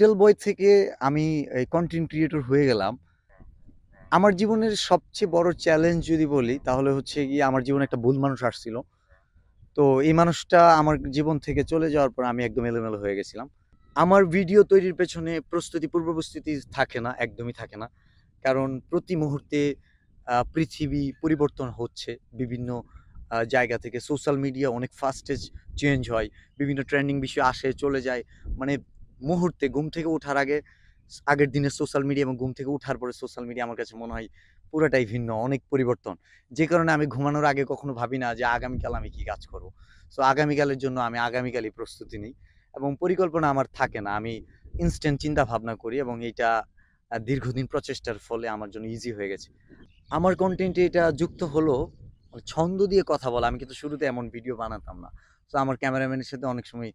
Hotel বয় থেকে আমি এই কনটেন্ট ক্রিয়েটর হয়ে গেলাম। আমার জীবনের সবচেয়ে বড় চ্যালেঞ্জ যদি বলি, তাহলে হচ্ছে গিয়ে আমার জীবনে একটা ভুল মানুষ আসছিল। তো এই মানুষটা আমার জীবন থেকে চলে যাওয়ার পর আমি একদম এলোমেলো হয়ে গেছিলাম। আমার ভিডিও তৈরির পেছনে পূর্ব প্রস্তুতি থাকে না, একদমই থাকে না। কারণ প্রতি মুহূর্তে পৃথিবী পরিবর্তন হচ্ছে। বিভিন্ন জায়গা থেকে সোশ্যাল মিডিয়া অনেক ফাস্টে চেঞ্জ হয়। বিভিন্ন ট্রেন্ডিং বিষয় আসে, চলে যায়। মানে মুহূর্তে ঘুম থেকে ওঠার আগে আগের দিনের সোশ্যাল মিডিয়া এবং ঘুম থেকে উঠার পরে সোশ্যাল মিডিয়া আমার কাছে মনে হয় পুরাটাই ভিন্ন, অনেক পরিবর্তন। যে কারণে আমি ঘুমানোর আগে কখনো ভাবি না যে আগামীকাল আমি কি কাজ করব। সো আগামীকালের জন্য আমি আগামীকালই প্রস্তুতি নিই এবং পরিকল্পনা আমার থাকে না। আমি ইনস্ট্যান্ট চিন্তা ভাবনা করি এবং এইটা দীর্ঘদিন প্রচেষ্টার ফলে আমার জন্য ইজি হয়ে গেছে। আমার কনটেন্টে এটা যুক্ত হলো ছন্দ দিয়ে কথা বলা। আমি কিন্তু শুরুতে এমন ভিডিও বানাতাম না। সো আমার ক্যামেরাম্যানের সাথে অনেক সময়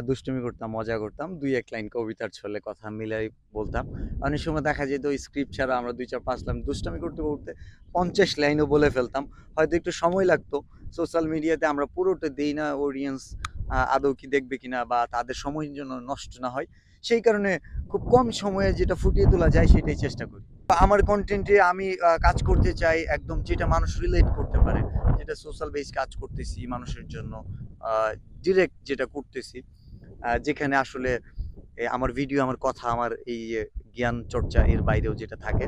দুষ্টুমি করতাম, মজা করতাম। ২-১ লাইন কবিতার ছলে কথা মিলাই বলতাম। অনেক সময় দেখা যেত স্ক্রিপ্ট ছাড়া আমরা ২-৪-৫ লাইন দুষ্টামি করতে, করতে ৫০ লাইনও বলে ফেলতাম। হয়তো একটু সময় লাগতো। সোশ্যাল মিডিয়াতে আমরা পুরোটা দেই না, অডিয়েন্স আদৌ কি দেখবে কিনা বা তাদের সময়ের জন্য নষ্ট না হয়। সেই কারণে খুব কম সময়ে যেটা ফুটিয়ে তোলা যায় সেটাই চেষ্টা করি। আমার কনটেন্টে আমি কাজ করতে চাই একদম যেটা মানুষ রিলেট করতে পারে, যেটা সোশ্যাল বেস কাজ করতেছি মানুষের জন্য, ডিরেক্ট যেটা করতেছি, যেখানে আসলে আমার ভিডিও, আমার কথা, আমার এই জ্ঞান চর্চা এর বাইরেও যেটা থাকে,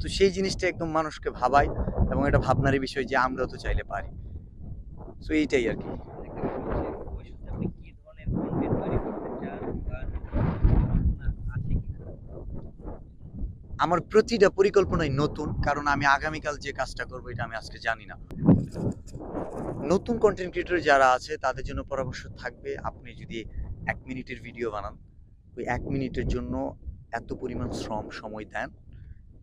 তো সেই জিনিসটা একদম মানুষকে ভাবায় এবং এটা ভাবনারই বিষয় যে আমরাও তো চাইলে পারি। সো এইটাই আর কি। আরেকটা বিষয় হচ্ছে ভবিষ্যতে আপনি কি ধরনের কনটেন্ট তৈরি করতে চান বা নতুন কোনো পরিকল্পনা আছে কিনা? আমার প্রতিটা পরিকল্পনাই নতুন, কারণ আমি আগামীকাল যে কাজটা করবো এটা আমি আজকে জানি না। নতুন কন্টেন্ট ক্রিয়েটর যারা আছে তাদের জন্য পরামর্শ থাকবে, আপনি যদি ১ মিনিটের ভিডিও বানান, ওই ১ মিনিটের জন্য এত পরিমাণ শ্রম সময় দেন,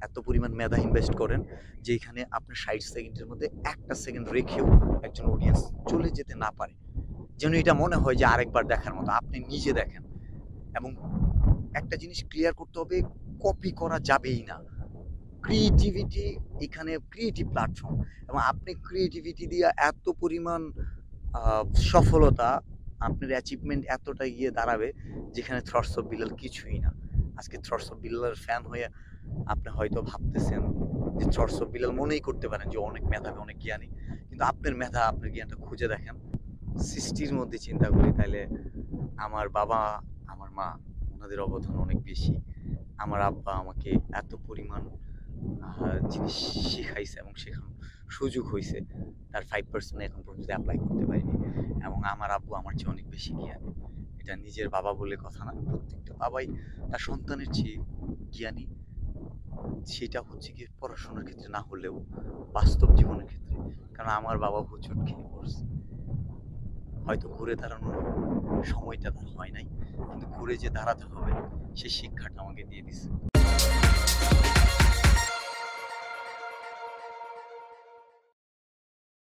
এত পরিমাণ মেধা ইনভেস্ট করেন, যেখানে আপনার ৬০ সেকেন্ডের মধ্যে একটা সেকেন্ড রেখেও একজন অডিয়েন্স চলে যেতে না পারে, যেন এটা মনে হয় যে আরেকবার দেখার মতো। আপনি নিজে দেখেন এবং একটা জিনিস ক্লিয়ার করতে হবে, কপি করা যাবেই না। ক্রিয়েটিভিটি, এখানে ক্রিয়েটিভ প্ল্যাটফর্ম এবং আপনি ক্রিয়েটিভিটি দিয়ে এত পরিমাণ সফলতা, আপনার অ্যাচিভমেন্ট এতটা গিয়ে দাঁড়াবে যেখানে থ্রটস অফ বিলাল কিছুই না। আজকে থ্রটস অফ বিলালের ফ্যান হয়ে আপনি হয়তো ভাবতেছেন যে থ্রটস অফ বিলাল মনেই করতে পারেন যে অনেক মেধাবী, অনেক জ্ঞানী, কিন্তু আপনার মেধা, আপনার জ্ঞানটা খুঁজে দেখেন। সৃষ্টির মধ্যে চিন্তা করি তাহলে আমার বাবা, আমার মা, ওনাদের অবদান অনেক বেশি। আমার আব্বা আমাকে এত পরিমাণ জিনিস শিখাইছে এবং শেখানোর সুযোগ হইছে, তার 5% এখন পর্যন্ত এপ্লাই করতে পারিনি। এবং আমার আব্বু আমার চেয়ে অনেক বেশি জ্ঞানী। এটা নিজের বাবা বলে কথা না। প্রত্যেকটা বাবাই তার সন্তানের চেয়ে জ্ঞানী। সেটা হচ্ছে গিয়ে পড়াশোনার ক্ষেত্রে না হলেও বাস্তব জীবনের ক্ষেত্রে। কারণ আমার বাবা হোঁচট খেয়ে পড়ছে। হয়তো ঘুরে দাঁড়ানোর সময়টা তার হয় নাই। কিন্তু ঘুরে যে দাঁড়াতে হবে সেই শিক্ষাটা আমাকে দিয়ে দিছে।